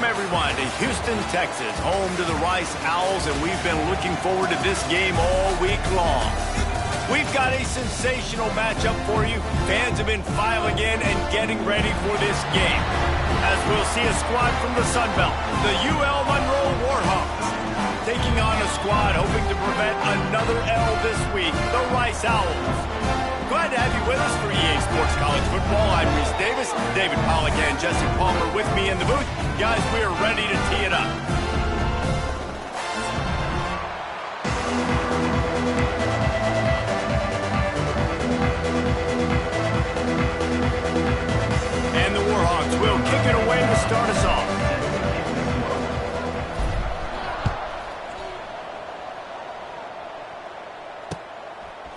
everyone, to Houston, Texas, home to the Rice Owls, and we've been looking forward to this game all week long. We've got a sensational matchup for you. Fans have been filing in and getting ready for this game. As we'll see a squad from the Sun Belt, the UL Monroe Warhawks, taking on a squad hoping to prevent another L this week, the Rice Owls. Glad to have you with us for EA Sports College Football. I'm Reese Davis, David Pollack and Jesse Palmer with me in the booth. Guys, we are ready to tee it up. And the Warhawks will kick it away to start us off.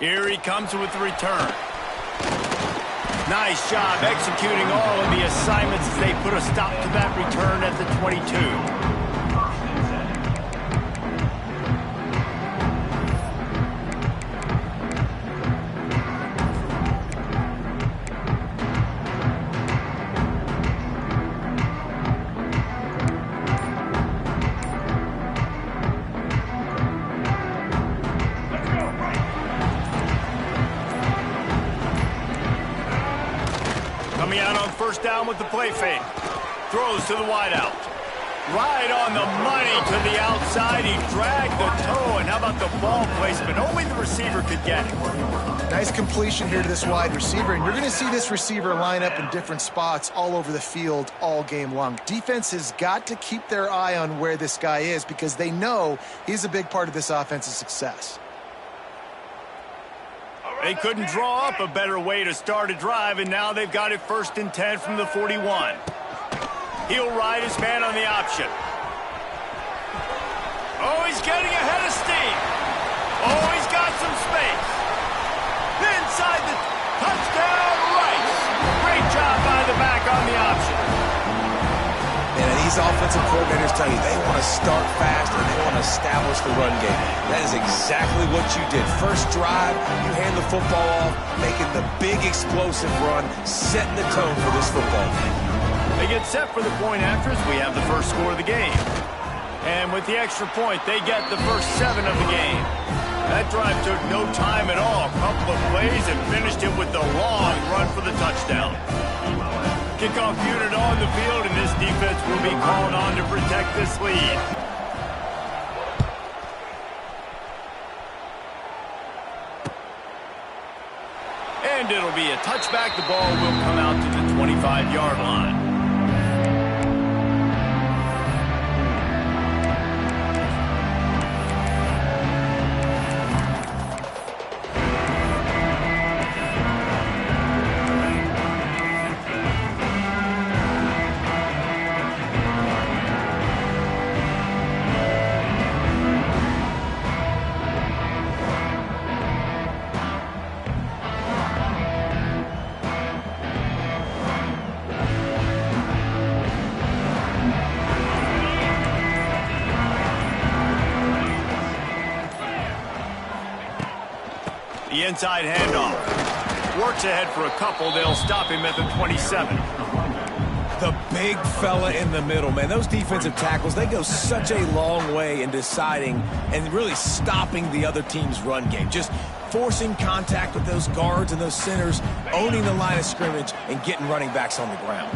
Here he comes with the return. Nice job executing all of the assignments as they put a stop to that return at the 22. Coming out on first down with the play fake. Throws to the wideout. Right on the money to the outside. He dragged the toe. And how about the ball placement? Only the receiver could get it. Nice completion here to this wide receiver. And you're going to see this receiver line up in different spots all over the field all game long. Defense has got to keep their eye on where this guy is because they know he's a big part of this offense's success. They couldn't draw up a better way to start a drive, and now they've got it 1st and 10 from the 41. He'll ride his man on the option. Oh, he's getting ahead of steam. Oh, he's got some space. Inside the touchdown, Rice. Great job by the back on the option. And these offensive coordinators tell you they want to start fast and they want to establish the run game. That is exactly what you did. First drive, you hand the football off, making the big explosive run, setting the tone for this football game. They get set for the point after as we have the first score of the game. And with the extra point, they get the first 7 of the game. That drive took no time at all. A couple of plays and finished it with the long run for the touchdown. Kickoff unit on the field, and this defense will be called on to protect this lead. And it'll be a touchback. The ball will come out to the 25-yard line. The inside handoff. Works ahead for a couple. They'll stop him at the 27. The big fella in the middle, man. Those defensive tackles, they go such a long way in deciding and really stopping the other team's run game. Just forcing contact with those guards and those centers, owning the line of scrimmage, and getting running backs on the ground.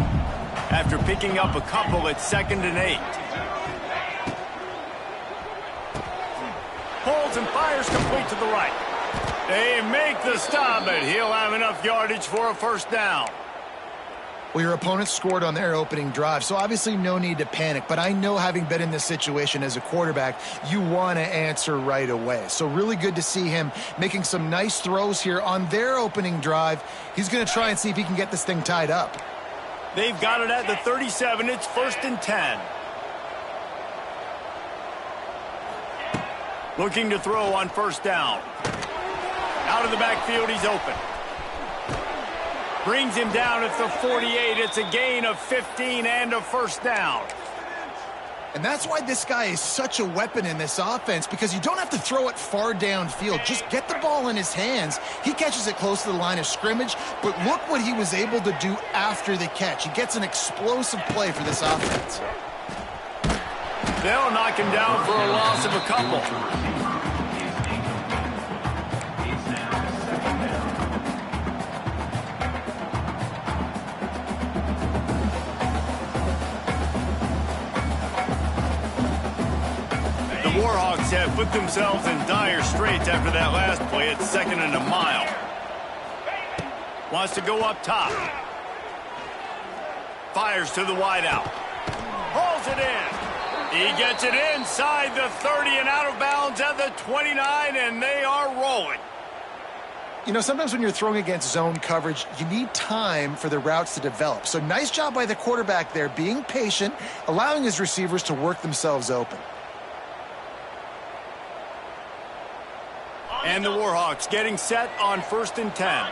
After picking up a couple, it's 2nd and 8. Holds and fires complete to the right. They make the stop, but he'll have enough yardage for a first down. Well, your opponent scored on their opening drive, so obviously no need to panic. But I know, having been in this situation as a quarterback, you want to answer right away. So really good to see him making some nice throws here on their opening drive. He's going to try and see if he can get this thing tied up. They've got it at the 37. It's 1st and 10. Looking to throw on first down. Out of the backfield, he's open. Brings him down at the 48. It's a gain of 15 and a first down. And that's why this guy is such a weapon in this offense, because you don't have to throw it far downfield. Just get the ball in his hands. He catches it close to the line of scrimmage, but look what he was able to do after the catch. He gets an explosive play for this offense. They'll knock him down for a loss of a couple. The Warhawks have put themselves in dire straits after that last play at 2nd and a mile. Wants to go up top. Fires to the wideout. Hauls it in. He gets it inside the 30 and out of bounds at the 29, and they are rolling. You know, sometimes when you're throwing against zone coverage, you need time for the routes to develop. So nice job by the quarterback there, being patient, allowing his receivers to work themselves open. And the Warhawks getting set on 1st and 10.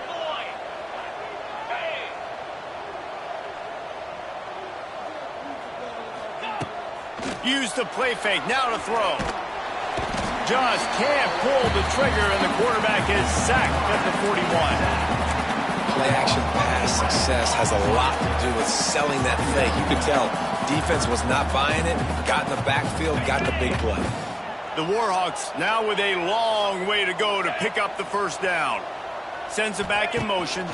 Use the play fake, now to throw. Just can't pull the trigger, and the quarterback is sacked at the 41. Play-action pass success has a lot to do with selling that fake. You could tell defense was not buying it, got in the backfield, got the big play. The Warhawks now with a long way to go to pick up the 1st down. Sends it back in motion.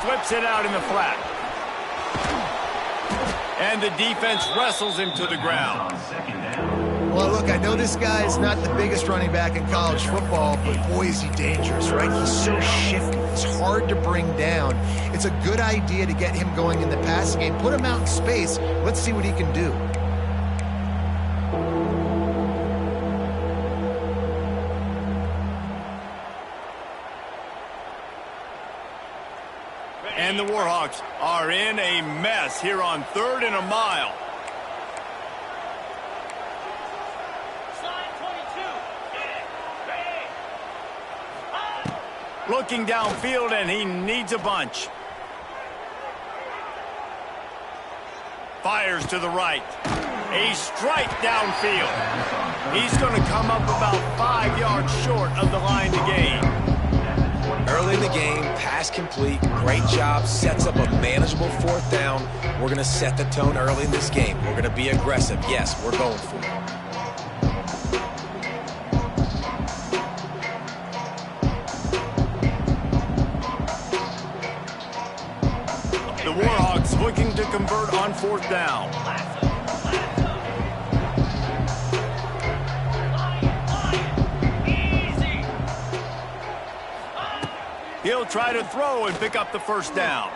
Flips it out in the flat. And the defense wrestles him to the ground. Well, look, I know this guy is not the biggest running back in college football, but boy, is he dangerous, right? He's so shifty. It's hard to bring down. It's a good idea to get him going in the passing game. Put him out in space. Let's see what he can do. And the Warhawks are in a mess here on 3rd and a mile. Looking downfield, and he needs a bunch. Fires to the right. A strike downfield. He's going to come up about 5 yards short of the line to gain. Early in the game, pass complete, great job, sets up a manageable 4th down. We're going to set the tone early in this game. We're going to be aggressive. Yes, we're going for it. The Warhawks looking to convert on 4th down. He'll try to throw and pick up the 1st down.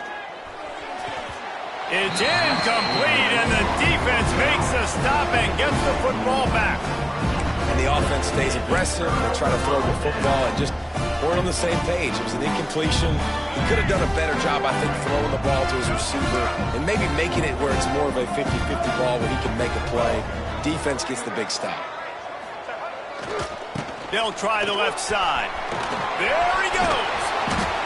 It's incomplete, and the defense makes the stop and gets the football back. And the offense stays aggressive. They try to throw the football and just weren't on the same page. It was an incompletion. He could have done a better job, I think, throwing the ball to his receiver and maybe making it where it's more of a 50-50 ball where he can make a play. Defense gets the big stop. They'll try the left side. There he goes.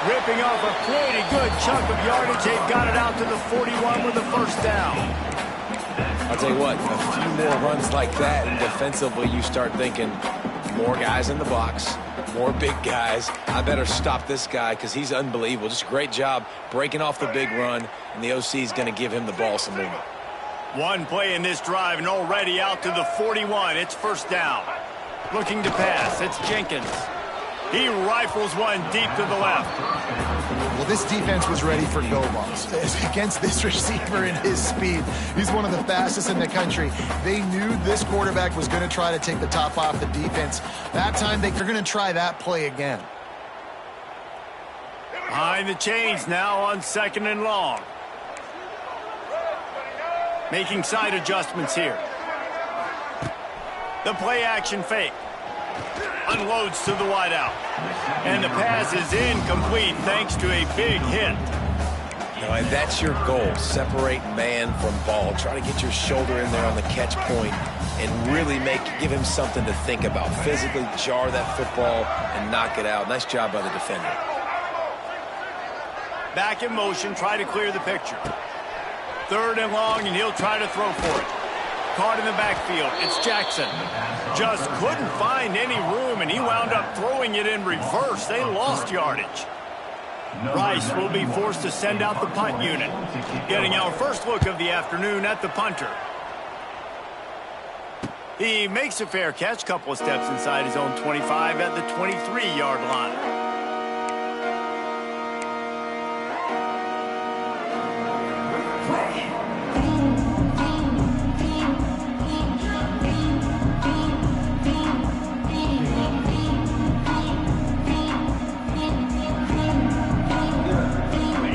Ripping off a pretty good chunk of yardage. They've got it out to the 41 with the 1st down. I'll tell you what, a few more runs like that, and defensively you start thinking more guys in the box, more big guys. I better stop this guy because he's unbelievable. Just a great job breaking off the big run, and the OC is going to give him the ball some movement. One play in this drive, and already out to the 41. It's 1st down. Looking to pass. It's Jenkins. He rifles one deep to the left. Well, this defense was ready for go balls against this receiver and his speed. He's one of the fastest in the country. They knew this quarterback was going to try to take the top off the defense. That time, they're going to try that play again. Behind the chains now on 2nd and long. Making side adjustments here. The play action fake. Unloads to the wideout. And the pass is incomplete thanks to a big hit. You know, and that's your goal. Separate man from ball. Try to get your shoulder in there on the catch point and really give him something to think about. Physically jar that football and knock it out. Nice job by the defender. Back in motion, try to clear the picture. 3rd and long, and he'll try to throw for it. Caught in the backfield. It's Jackson. Just couldn't find any room, and he wound up throwing it in reverse. They lost yardage. Rice will be forced to send out the punt unit. Getting our first look of the afternoon at the punter. He makes a fair catch, couple of steps inside his own 25 at the 23-yard line.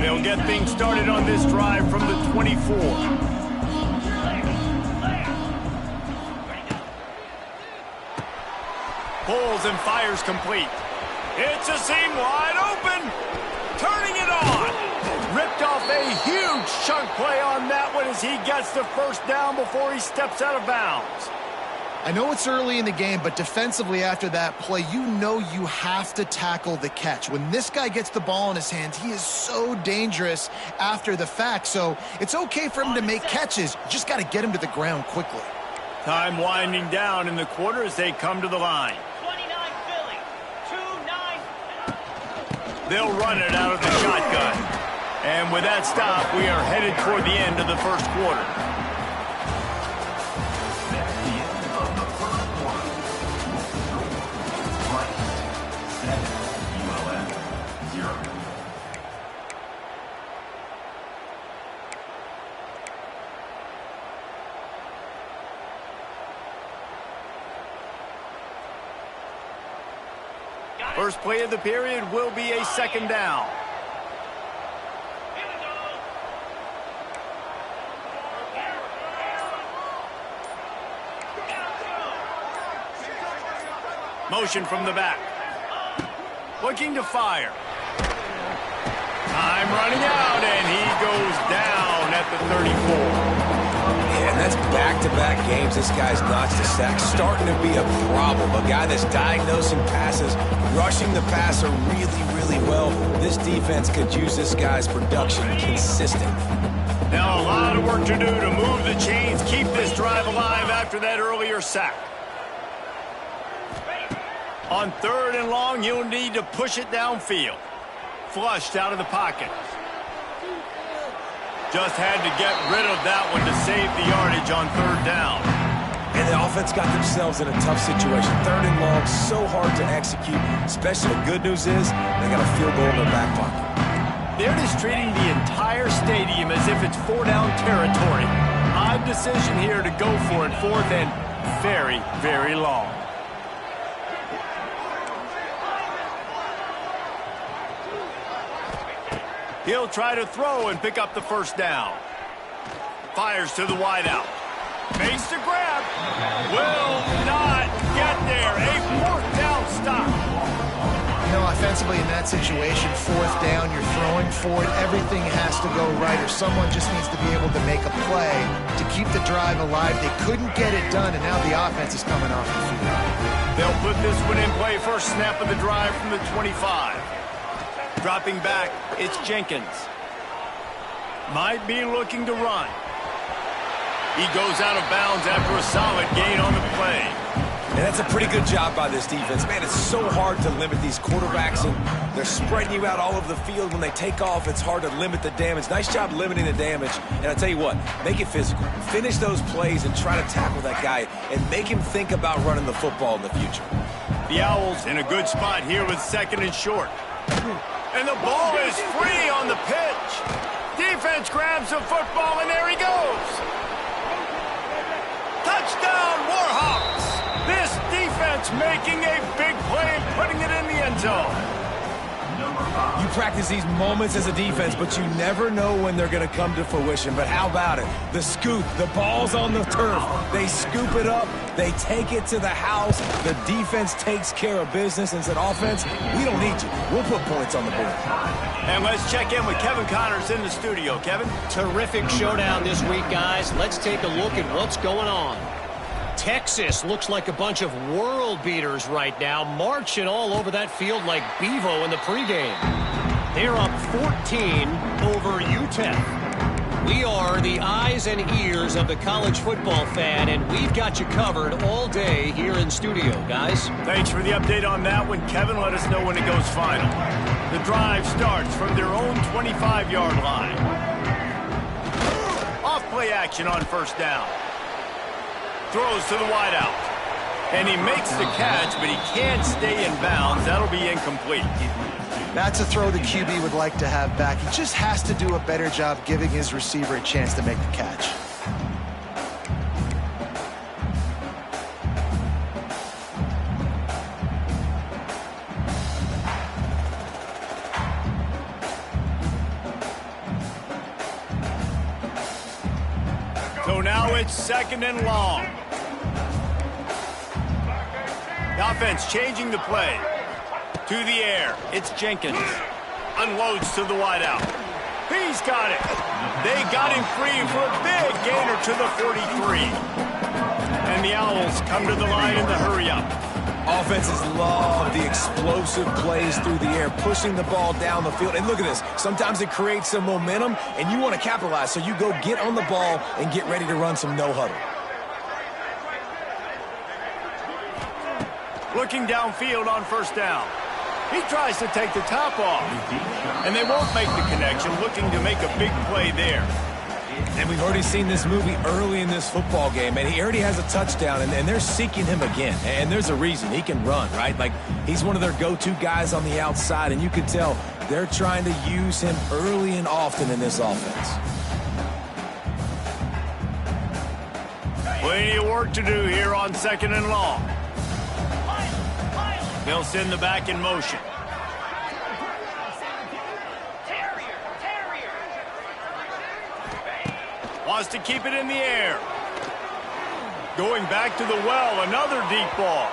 They'll get things started on this drive from the 24. Pulls and fires complete. It's a seam wide open. Turning it on. Ripped off a huge chunk play on that one as he gets the first down before he steps out of bounds. I know it's early in the game, but defensively after that play, you know you have to tackle the catch. When this guy gets the ball in his hands, he is so dangerous after the fact. So it's okay for him to make catches. You just got to get him to the ground quickly. Time winding down in the quarter as they come to the line. They'll run it out of the shotgun. And with that stop, we are headed toward the end of the first quarter. First play of the period will be a second down. Motion from the back. Looking to fire. Time running out, and he goes down at the 34. And that's back-to-back games. This guy's notched a sack, starting to be a problem. A guy that's diagnosing passes, rushing the passer really, really well. This defense could use this guy's production consistent. Now a lot of work to do to move the chains, keep this drive alive after that earlier sack. On 3rd and long, you'll need to push it downfield. Flushed out of the pocket. Just had to get rid of that one to save the yardage on 3rd down. And the offense got themselves in a tough situation. 3rd and long, so hard to execute. Especially the good news is they got a field goal in their back pocket. They're just treating the entire stadium as if it's 4-down territory. Odd decision here to go for it 4th and very, very long. He'll try to throw and pick up the first down. Fires to the wideout. Makes the grab. Will not get there. A 4th down stop. You know, offensively in that situation, 4th down, you're throwing for it. Everything has to go right, or someone just needs to be able to make a play to keep the drive alive. They couldn't get it done, and now the offense is coming off the field. They'll put this one in play. First snap of the drive from the 25. Dropping back, it's Jenkins. Might be looking to run. He goes out of bounds after a solid gain on the play. And that's a pretty good job by this defense. Man, it's so hard to limit these quarterbacks, and they're spreading you out all over the field. When they take off, it's hard to limit the damage. Nice job limiting the damage. And I'll tell you what, make it physical. Finish those plays and try to tackle that guy and make him think about running the football in the future. The Owls in a good spot here with 2nd and short. And the ball is free on the pitch. Defense grabs the football, and there he goes. Touchdown, Warhawks. This defense making a big play and putting it in the end zone. You practice these moments as a defense, but you never know when they're going to come to fruition. But how about it? The scoop, the ball's on the turf. They scoop it up. They take it to the house. The defense takes care of business and said, offense, we don't need you. We'll put points on the board. And let's check in with Kevin Connors in the studio. Kevin? Terrific showdown this week, guys. Let's take a look at what's going on. Texas looks like a bunch of world beaters right now, marching all over that field like Bevo in the pregame. They're up 14 over UTEP. We are the eyes and ears of the college football fan, and we've got you covered all day here in studio, guys. Thanks for the update on that one, Kevin. Let us know when it goes final. The drive starts from their own 25-yard line. Off play action on 1st down. throws to the wideout. And he makes the catch, but he can't stay in bounds. That'll be incomplete. That's a throw the QB would like to have back. He just has to do a better job giving his receiver a chance to make the catch. So now it's 2nd and long. The offense changing the play. To the air. It's Jenkins. Unloads to the wideout. He's got it. They got him free for a big gainer to the 43. And the Owls come to the line in the hurry-up. Offenses love the explosive plays through the air, pushing the ball down the field. And look at this. Sometimes it creates some momentum, and you want to capitalize. So you go get on the ball and get ready to run some no-huddle. Looking downfield on 1st down. He tries to take the top off. And they won't make the connection, looking to make a big play there. And we've already seen this movie early in this football game, and he already has a touchdown, and they're seeking him again. And there's a reason. He can run, right? Like, he's one of their go-to guys on the outside, and you can tell they're trying to use him early and often in this offense. Plenty of work to do here on 2nd and long. They'll send the back in motion. Wants to keep it in the air. Going back to the well, another deep ball.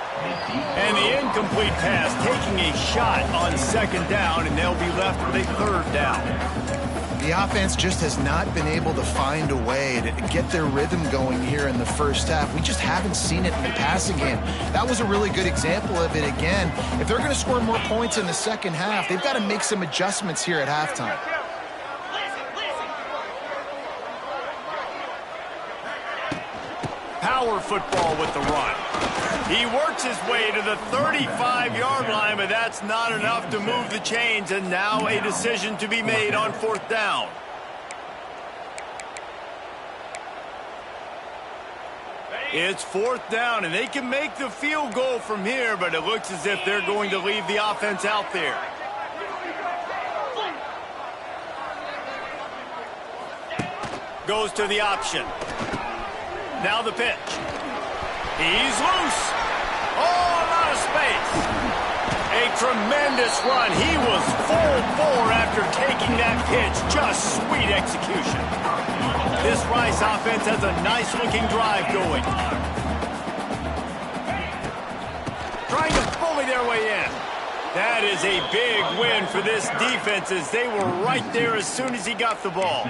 And the incomplete pass, taking a shot on 2nd down, and they'll be left with a 3rd down. The offense just has not been able to find a way to get their rhythm going here in the 1st half. We just haven't seen it in the passing game. That was a really good example of it again. If they're going to score more points in the 2nd half, they've got to make some adjustments here at halftime. Power football with the run. He works his way to the 35-yard line, but that's not enough to move the chains, and now a decision to be made on 4th down. It's 4th down, and they can make the field goal from here, but it looks as if they're going to leave the offense out there. Goes to the option. Now the pitch. He's loose. Oh, a lot of space. A tremendous run. He was full bore after taking that pitch. Just sweet execution. This Rice offense has a nice-looking drive going. Trying to bully their way in. That is a big win for this defense as they were right there as soon as he got the ball.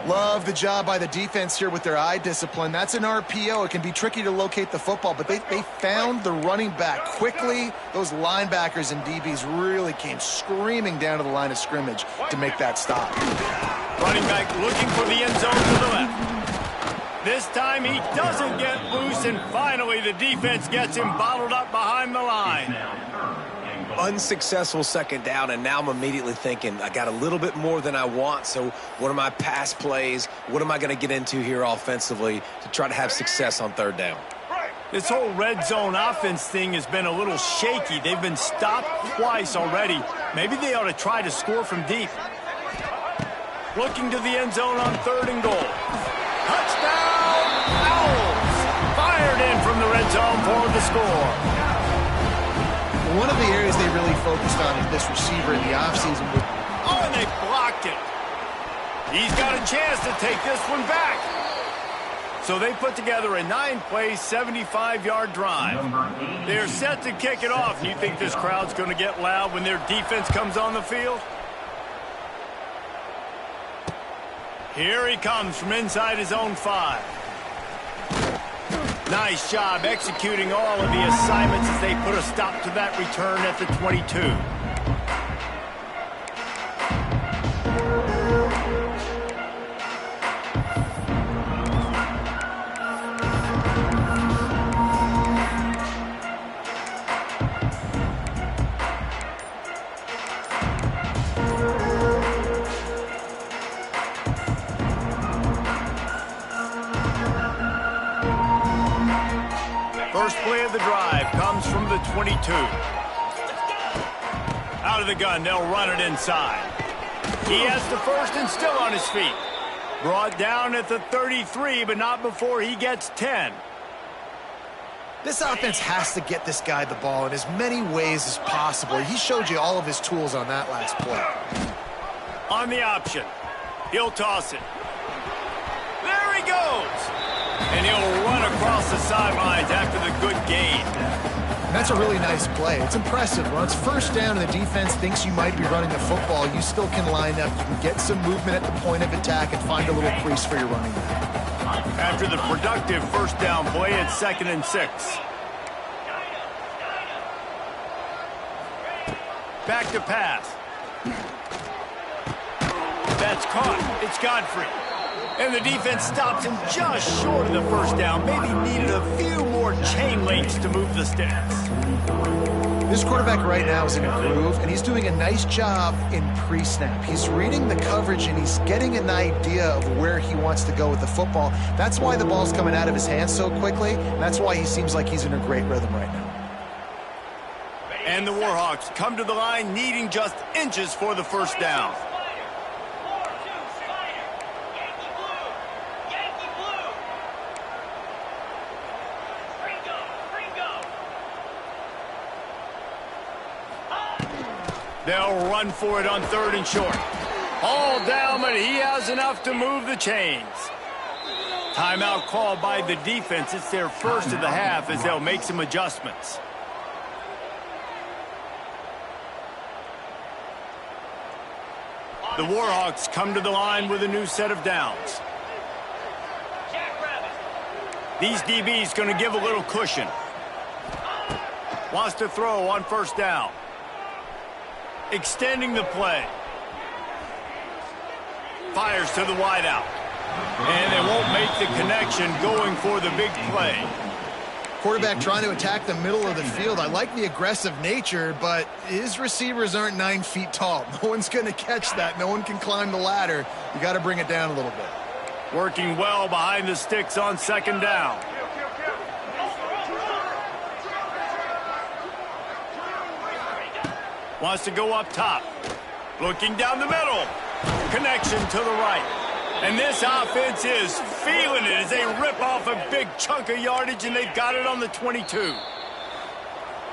Love the job by the defense here with their eye discipline. That's an RPO. It can be tricky to locate the football, but they found the running back quickly. Those linebackers and DBs really came screaming down to the line of scrimmage to make that stop. Running back looking for the end zone to the left. This time he doesn't get loose, and finally the defense gets him bottled up behind the line. Unsuccessful 2nd down, and now I'm immediately thinking I got a little bit more than I want, so what are my pass plays? What am I going to get into here offensively to try to have success on 3rd down? This whole red zone offense thing has been a little shaky. They've been stopped twice already. Maybe they ought to try to score from deep. Looking to the end zone on 3rd and goal. Touchdown, Owls! Fired in from the red zone for the score. One of the areas they really focused on is this receiver in the offseason. Oh, and they blocked it. He's got a chance to take this one back. So they put together a 9-play, 75-yard drive. They're set to kick it off. You think this crowd's going to get loud when their defense comes on the field? Here he comes from inside his own 5. Nice job executing all of the assignments as they put a stop to that return at the 22. 22. Out of the gun, they'll run it inside. He has the first and still on his feet. Brought down at the 33, but not before he gets 10. This offense has to get this guy the ball in as many ways as possible. He showed you all of his tools on that last play. On the option. He'll toss it. There he goes. And he'll run across the sidelines after the good gain. And that's a really nice play. It's impressive. When it's first down and the defense thinks you might be running the football, you still can line up. You can get some movement at the point of attack and find a little crease for your running back. After the productive first down play, it's 2nd and 6. Back to pass. That's caught. It's Godfrey. And the defense stops him just short of the first down. Maybe needed a few more chain links to move the sticks. This quarterback right now is in a groove, and he's doing a nice job in pre-snap. He's reading the coverage, and he's getting an idea of where he wants to go with the football. That's why the ball's coming out of his hands so quickly, and that's why he seems like he's in a great rhythm right now. And the Warhawks come to the line needing just inches for the first down. They'll run for it on 3rd and short. All down, but he has enough to move the chains. Timeout called by the defense. It's their first of the half as they'll make some adjustments. The Warhawks come to the line with a new set of downs. These DBs going to give a little cushion. Wants to throw on first down. Extending the play. Fires to the wideout. And they won't make the connection going for the big play. Quarterback trying to attack the middle of the field. I like the aggressive nature, but his receivers aren't 9 feet tall. No one's going to catch that. No one can climb the ladder. You got to bring it down a little bit. Working well behind the sticks on 2nd down. Wants to go up top. Looking down the middle. Connection to the right. And this offense is feeling it as they rip off a big chunk of yardage, and they've got it on the 22.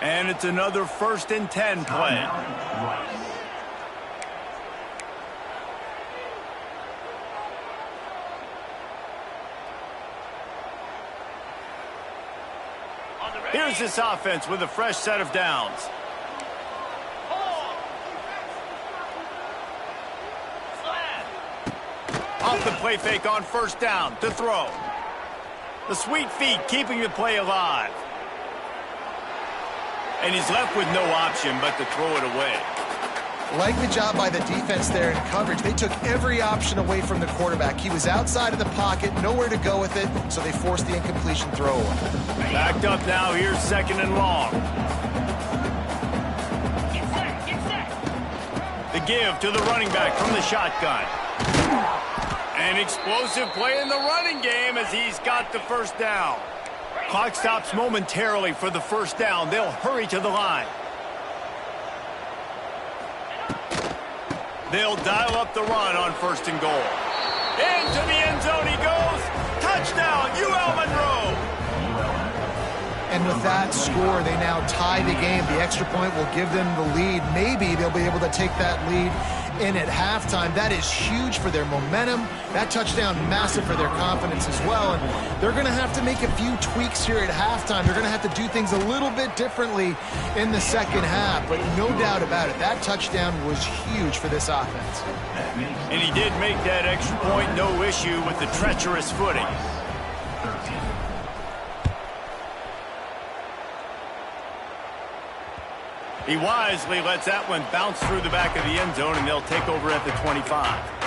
And it's another 1st and 10 play. Here's this offense with a fresh set of downs. Off the play fake on first down to throw. The sweet feet keeping the play alive. And he's left with no option but to throw it away. Like the job by the defense there in coverage. They took every option away from the quarterback. He was outside of the pocket, nowhere to go with it, so they forced the incompletion throw. Backed up now, here's 2nd and long. The give to the running back from the shotgun. An explosive play in the running game as he's got the first down. Clock stops momentarily for the first down. They'll hurry to the line. They'll dial up the run on 1st and goal. Into the end zone he goes. Touchdown, UL Monroe. And with that score, they now tie the game. The extra point will give them the lead. Maybe they'll be able to take that lead in at halftime. That is huge for their momentum. That touchdown, massive for their confidence as well. And they're going to have to make a few tweaks here at halftime. They're going to have to do things a little bit differently in the second half. But no doubt about it, that touchdown was huge for this offense. And he did make that extra point, no issue with the treacherous footing. He wisely lets that one bounce through the back of the end zone, and they'll take over at the 25.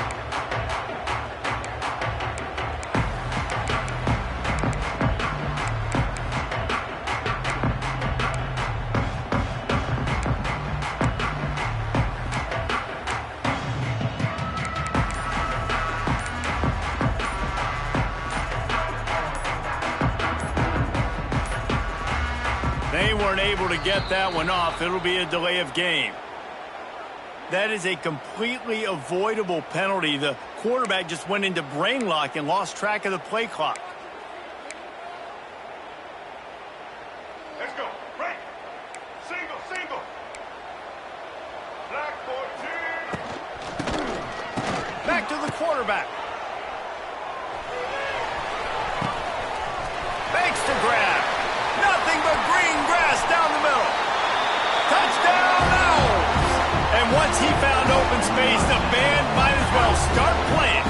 They weren't able to get that one off. It'll be a delay of game. That is a completely avoidable penalty. The quarterback just went into brain lock and lost track of the play clock. Let's go. Right. Single. Black 14. Back to the quarterback. Fakes to grab. Nothing but green grass down the middle. Touchdown, Owls! And once he found open space, the band might as well start playing.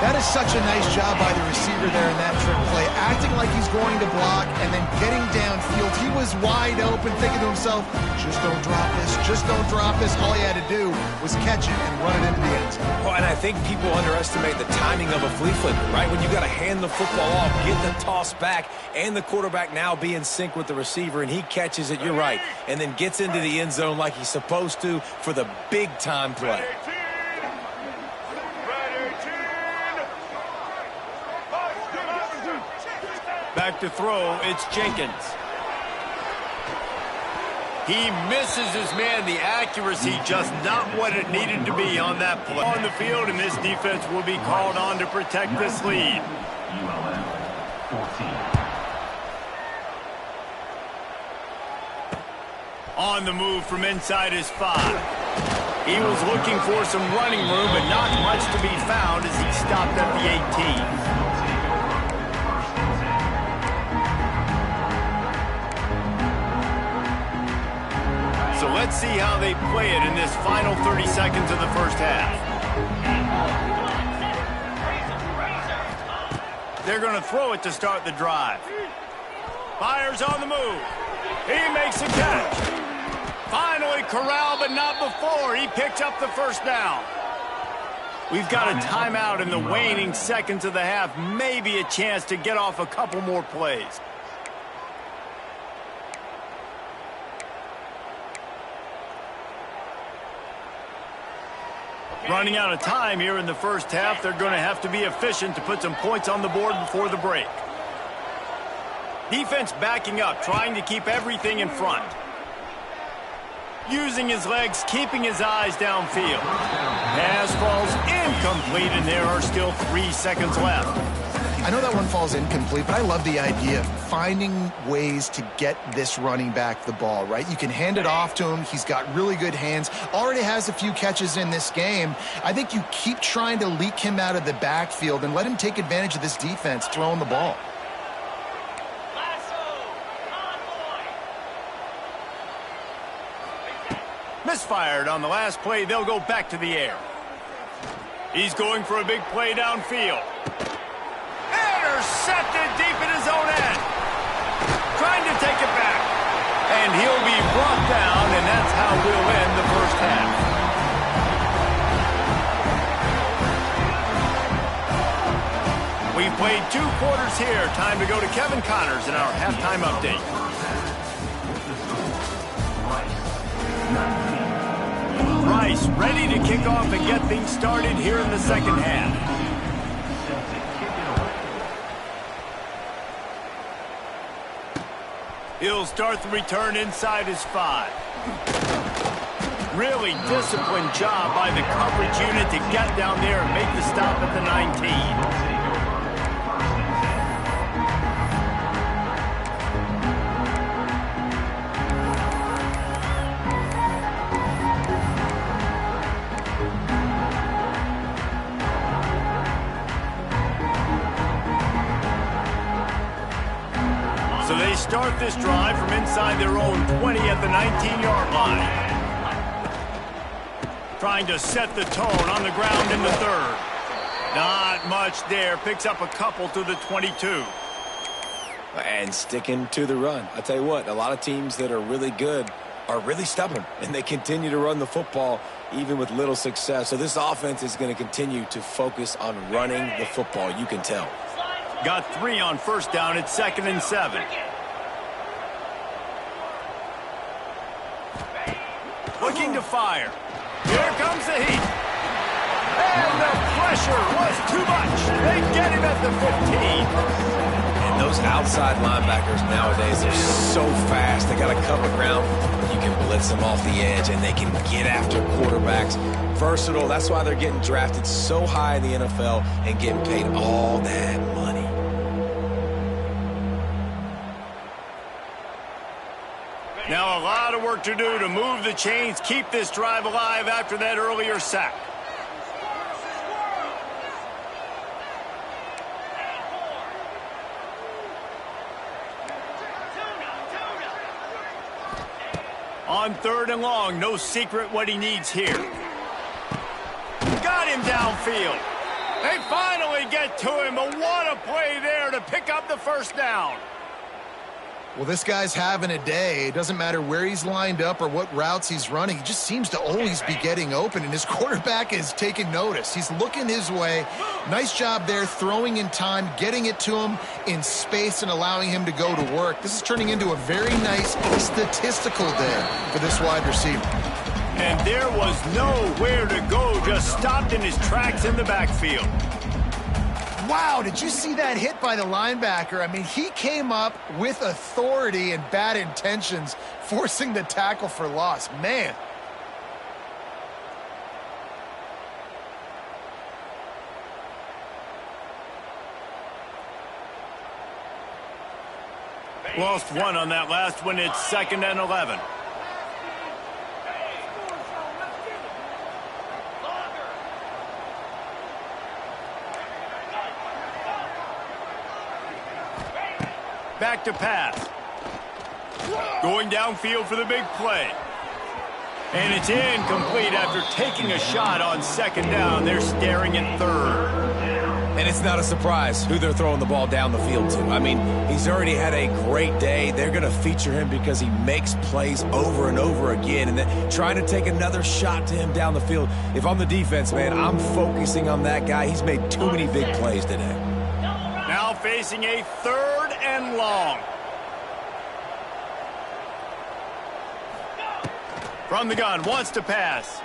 That is such a nice job by the receiver there in that trick play, acting like he's going to block and then getting downfield. He was wide open, thinking to himself, just don't drop this, just don't drop this. All he had to do was catch it and run it into the end zone. Well, and I think people underestimate the timing of a flea flicker, right? When you got to hand the football off, get the toss back, and the quarterback now be in sync with the receiver, and he catches it, you're right, and then gets into the end zone like he's supposed to for the big-time play. Back to throw, it's Jenkins. He misses his man. The accuracy just not what it needed to be on that play. On the field, and this defense will be called on to protect this lead. On the move from inside his 5. He was looking for some running room, but not much to be found as he stopped at the 18. So let's see how they play it in this final 30 seconds of the first half. They're going to throw it to start the drive. Fires on the move. He makes a catch. Finally corralled, but not before. He picks up the first down. We've got a timeout in the waning seconds of the half. Maybe a chance to get off a couple more plays. Running out of time here in the first half. They're going to have to be efficient to put some points on the board before the break. Defense backing up, trying to keep everything in front. Using his legs, keeping his eyes downfield. Pass falls incomplete, and there are still 3 seconds left. I know that one falls incomplete, but I love the idea of finding ways to get this running back the ball, right? You can hand it off to him. He's got really good hands. Already has a few catches in this game. I think you keep trying to leak him out of the backfield and let him take advantage of this defense throwing the ball. Misfired on the last play. They'll go back to the air. He's going for a big play downfield. Intercepted deep in his own end. Trying to take it back. And he'll be brought down, and that's how we'll end the first half. We've played 2 quarters here. Time to go to Kevin Connors in our halftime update. Rice ready to kick off and get things started here in the second half. He'll start the return inside his 5. Really disciplined job by the coverage unit to get down there and make the stop at the 19. So they start this drive from inside their own 20 at the 19-yard line. Trying to set the tone on the ground in the 3rd. Not much there. Picks up a couple to the 22. And sticking to the run. I tell you what, a lot of teams that are really good are really stubborn, and they continue to run the football even with little success. So this offense is going to continue to focus on running the football. You can tell. Got 3 on first down. It's 2nd and 7. Looking to fire. Here comes the heat. And the pressure was too much. They get him at the 15. And And those outside linebackers nowadays, they're so fast. They got to cover ground. You can blitz them off the edge, and they can get after quarterbacks. Versatile. That's why they're getting drafted so high in the NFL and getting paid all that money. Now a lot of work to do to move the chains, keep this drive alive after that earlier sack. On 3rd and long, no secret what he needs here. Got him downfield. They finally get to him, but what a play there to pick up the first down. Well, this guy's having a day. It doesn't matter where he's lined up or what routes he's running. He just seems to always be getting open, and his quarterback is taking notice. He's looking his way. Nice job there, throwing in time, getting it to him in space and allowing him to go to work. This is turning into a very nice statistical day for this wide receiver. And there was nowhere to go, just stopped in his tracks in the backfield. Wow, did you see that hit by the linebacker? I mean, he came up with authority and bad intentions, forcing the tackle for loss. Man. Lost one on that last one. It's 2nd and 11. Back to pass. Going downfield for the big play. And it's incomplete after taking a shot on 2nd down. They're staring at 3rd. And it's not a surprise who they're throwing the ball down the field to. I mean, he's already had a great day. They're going to feature him because he makes plays over and over again. And then trying to take another shot to him down the field. If I'm the defense, man, I'm focusing on that guy. He's made too many big plays today. Now facing a 3rd and long. From the gun, wants to pass.